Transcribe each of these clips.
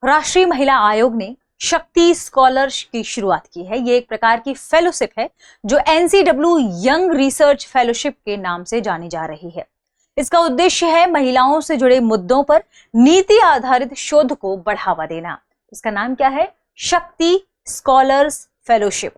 राष्ट्रीय महिला आयोग ने शक्ति स्कॉलर्स की शुरुआत की है। ये एक प्रकार की फेलोशिप है जो NCW यंग रिसर्च फेलोशिप के नाम से जानी जा रही है। इसका उद्देश्य है महिलाओं से जुड़े मुद्दों पर नीति आधारित शोध को बढ़ावा देना। इसका नाम क्या है? शक्ति स्कॉलर्स फेलोशिप।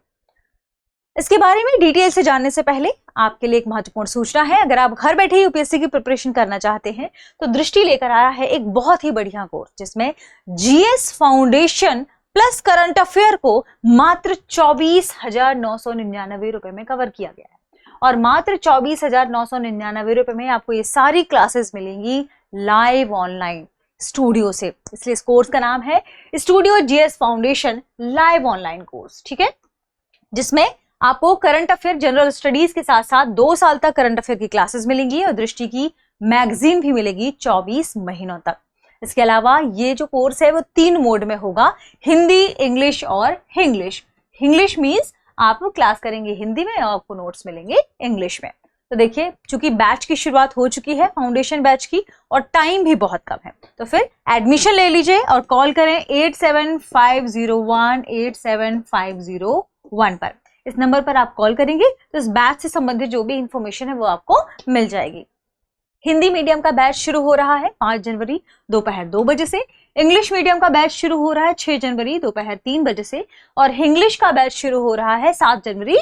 इसके बारे में डिटेल से जानने से पहले आपके लिए एक महत्वपूर्ण सूचना है। अगर आप घर बैठे यूपीएससी की प्रिपरेशन करना चाहते हैं तो दृष्टि लेकर आया है एक बहुत ही बढ़िया कोर्स जिसमें GS foundation plus current affair को मात्र 24,999 रुपए में कवर किया गया है और मात्र 24,999 रुपए में आपको ये सारी क्लासेस मिलेंगी लाइव ऑनलाइन स्टूडियो से। इसलिए इस कोर्स का नाम है studio GS foundation live online course, ठीक है, जिसमें आपको करंट अफेयर जनरल स्टडीज के साथ साथ 2 साल तक करंट अफेयर की क्लासेस मिलेंगी और दृष्टि की मैगजीन भी मिलेगी 24 महीनों तक। इसके अलावा ये जो कोर्स है वो 3 मोड में होगा, हिंदी, इंग्लिश और हिंग्लिश। हिंग्लिश मीन्स आप क्लास करेंगे हिंदी में और आपको नोट्स मिलेंगे इंग्लिश में। तो देखिए, चूंकि बैच की शुरुआत हो चुकी है फाउंडेशन बैच की और टाइम भी बहुत कम है, तो फिर एडमिशन ले लीजिए और कॉल करें 8750187501 पर। इस नंबर पर आप कॉल करेंगे तो इस बैच से संबंधित जो भी इंफॉर्मेशन है वो आपको मिल जाएगी। हिंदी मीडियम का बैच शुरू हो रहा है 5 जनवरी दोपहर 2 बजे से। इंग्लिश मीडियम का बैच शुरू हो रहा है 6 जनवरी दोपहर 3 बजे से और इंग्लिश का बैच शुरू हो रहा है 7 जनवरी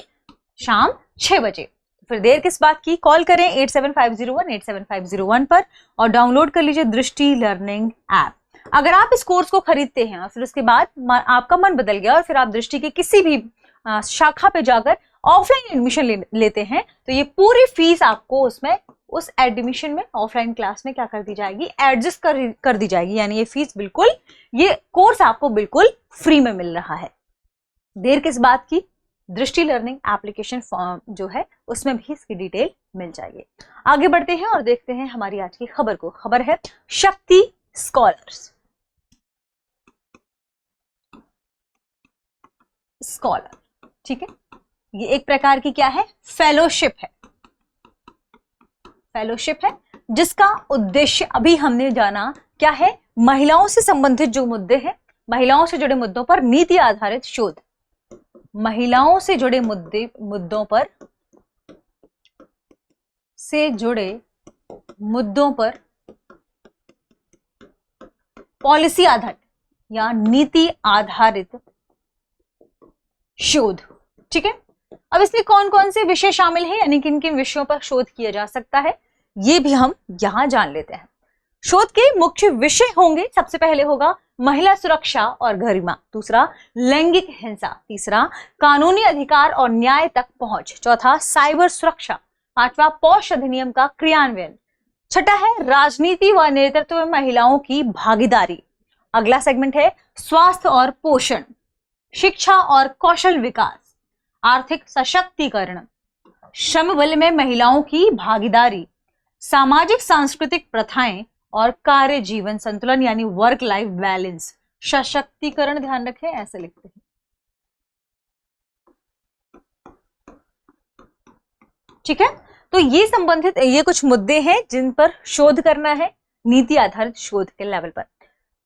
शाम 6 बजे। फिर देर किस बात की, कॉल करें 8750187501 पर और डाउनलोड कर लीजिए दृष्टि लर्निंग ऐप। अगर आप इस कोर्स को खरीदते हैं और फिर उसके बाद आपका मन बदल गया और फिर आप दृष्टि के किसी भी शाखा पे जाकर ऑफलाइन एडमिशन लेते हैं तो ये पूरी फीस आपको उसमें उस एडमिशन में ऑफलाइन क्लास में क्या कर दी जाएगी, एडजस्ट कर दी जाएगी। यानी ये फीस बिल्कुल, ये कोर्स आपको बिल्कुल फ्री में मिल रहा है। देर किस बात की, दृष्टि लर्निंग एप्लीकेशन फॉर्म जो है उसमें भी इसकी डिटेल मिल जाएगी। आगे बढ़ते हैं और देखते हैं हमारी आज की खबर को। खबर है शक्ति स्कॉलर्स। स्कॉलर, ठीक है, ये एक प्रकार की क्या है, फेलोशिप है। फेलोशिप है जिसका उद्देश्य अभी हमने जाना क्या है, महिलाओं से संबंधित जो मुद्दे हैं, महिलाओं से जुड़े मुद्दों पर नीति आधारित शोध। महिलाओं से जुड़े मुद्दों पर पॉलिसी आधारित या नीति आधारित शोध, ठीक है। अब इसमें कौन कौन से विषय शामिल हैं, यानी किन किन विषयों पर शोध किया जा सकता है, ये भी हम यहां जान लेते हैं। शोध के मुख्य विषय होंगे, सबसे पहले होगा महिला सुरक्षा और गरिमा, दूसरा लैंगिक हिंसा, तीसरा कानूनी अधिकार और न्याय तक पहुंच, चौथा साइबर सुरक्षा, पांचवा पौष अधिनियम का क्रियान्वयन, छठा है राजनीति व नेतृत्व में महिलाओं की भागीदारी। अगला सेगमेंट है स्वास्थ्य और पोषण, शिक्षा और कौशल विकास, आर्थिक सशक्तिकरण, श्रम बल में महिलाओं की भागीदारी, सामाजिक सांस्कृतिक प्रथाएं और कार्य जीवन संतुलन यानी वर्क लाइफ बैलेंस। सशक्तिकरण ध्यान रखें, ऐसे लिखते हैं, ठीक है। तो ये संबंधित ये कुछ मुद्दे हैं जिन पर शोध करना है नीति आधारित शोध के लेवल पर।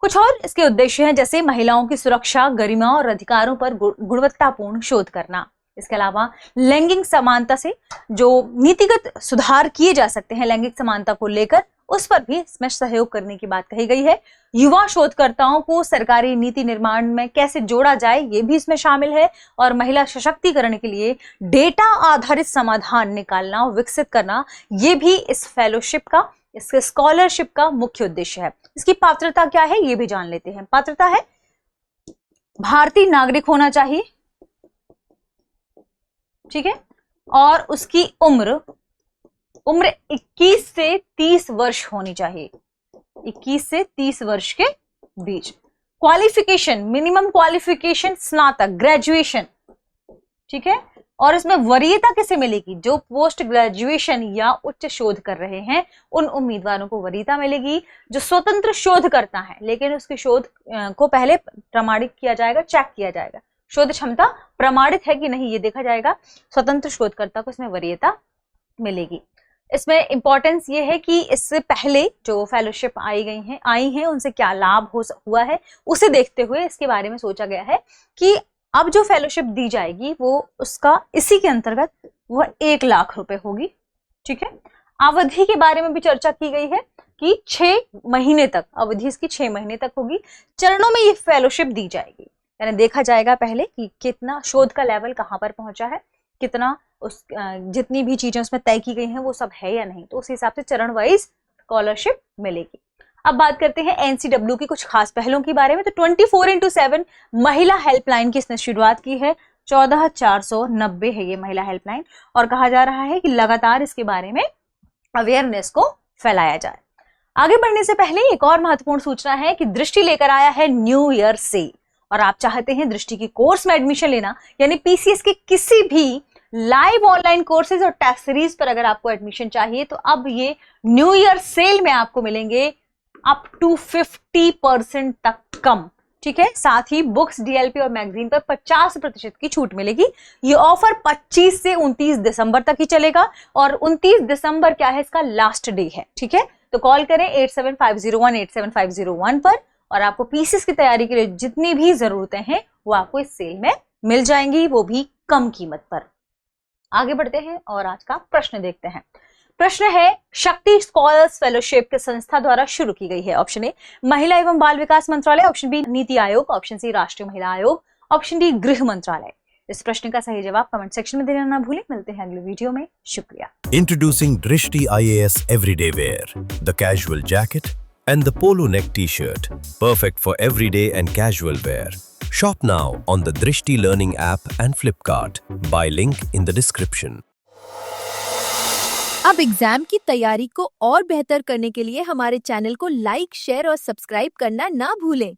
कुछ और इसके उद्देश्य हैं, जैसे महिलाओं की सुरक्षा, गरिमा और अधिकारों पर गुणवत्तापूर्ण शोध करना। इसके अलावा लैंगिक समानता से जो नीतिगत सुधार किए जा सकते हैं लैंगिक समानता को लेकर, उस पर भी इसमें सहयोग करने की बात कही गई है। युवा शोधकर्ताओं को सरकारी नीति निर्माण में कैसे जोड़ा जाए, ये भी इसमें शामिल है। और महिला सशक्तिकरण के लिए डेटा आधारित समाधान निकालना और विकसित करना, ये भी इस फेलोशिप का, इस स्कॉलरशिप का मुख्य उद्देश्य है। इसकी पात्रता क्या है ये भी जान लेते हैं। पात्रता है भारतीय नागरिक होना चाहिए, ठीक है, और उसकी उम्र 21 से 30 वर्ष होनी चाहिए, 21 से 30 वर्ष के बीच। क्वालिफिकेशन, मिनिमम क्वालिफिकेशन स्नातक, ग्रेजुएशन, ठीक है। और इसमें वरीयता किसे मिलेगी, जो पोस्ट ग्रेजुएशन या उच्च शोध कर रहे हैं उन उम्मीदवारों को वरीयता मिलेगी। जो स्वतंत्र शोध करता है लेकिन उसके शोध को पहले प्रमाणित किया जाएगा, चेक किया जाएगा, शोध क्षमता प्रमाणित है कि नहीं ये देखा जाएगा, स्वतंत्र शोधकर्ता को इसमें वरीयता मिलेगी। इसमें इंपॉर्टेंस ये है कि इससे पहले जो फेलोशिप आई हैं उनसे क्या लाभ हुआ है, उसे देखते हुए इसके बारे में सोचा गया है कि अब जो फेलोशिप दी जाएगी वो उसका इसी के अंतर्गत वह 1 लाख रुपए होगी। ठीक है, अवधि के बारे में भी चर्चा की गई है कि 6 महीने तक, अवधि इसकी 6 महीने तक होगी। चरणों में ये फेलोशिप दी जाएगी, यानी देखा जाएगा पहले कि कितना शोध का लेवल कहाँ पर पहुंचा है, कितना उस जितनी भी चीजें उसमें तय की गई हैं वो सब है या नहीं, तो उस हिसाब से चरण वाइज स्कॉलरशिप मिलेगी। अब बात करते हैं एनसीडब्ल्यू की कुछ खास पहलों के बारे में। तो 24x7 महिला हेल्पलाइन की इसने शुरुआत की है। 14,490 है ये महिला हेल्पलाइन, और कहा जा रहा है कि लगातार इसके बारे में अवेयरनेस को फैलाया जाए। आगे बढ़ने से पहले एक और महत्वपूर्ण सूचना है कि दृष्टि लेकर आया है न्यू ईयर सेल, और आप चाहते हैं दृष्टि की कोर्स में एडमिशन लेना, यानी पीसीएस के किसी भी लाइव ऑनलाइन कोर्सेज और टेस्ट सीरीज पर अगर आपको एडमिशन चाहिए तो अब ये न्यू ईयर सेल में आपको मिलेंगे अप टू 50% तक कम। ठीक है, साथ ही बुक्स, डीएलपी और मैगजीन पर 50% की छूट मिलेगी। ये ऑफर 25 से 29 दिसंबर तक ही चलेगा, और 29 दिसंबर क्या है, इसका लास्ट डे है। ठीक है, तो कॉल करें 8750187501 पर, और आपको पीसीएस की तैयारी के लिए जितनी भी जरूरतें हैं वो आपको इस सेल में मिल जाएंगी, वो भी कम कीमत पर। आगे बढ़ते हैं और आज का प्रश्न देखते हैं। प्रश्न है, शक्ति स्कॉलर्स फेलोशिप के संस्था द्वारा शुरू की गई है। ऑप्शन ए महिला एवं बाल विकास मंत्रालय, option B NITI Aayog, option C राष्ट्रीय महिला आयोग, ऑप्शन डी गृह मंत्रालय। इस प्रश्न का सही जवाब कमेंट सेक्शन में देना ना भूलें। मिलते हैं अगले वीडियो में, शुक्रिया। Introducing Drishti IAS Everyday Wear, the casual jacket and the polo neck t-shirt, perfect for everyday and casual wear. Shop now on the Drishti Learning app and Flipkart. Buy link in the description. अब exam की तैयारी को और बेहतर करने के लिए हमारे चैनल को लाइक, शेयर और सब्सक्राइब करना ना भूलें।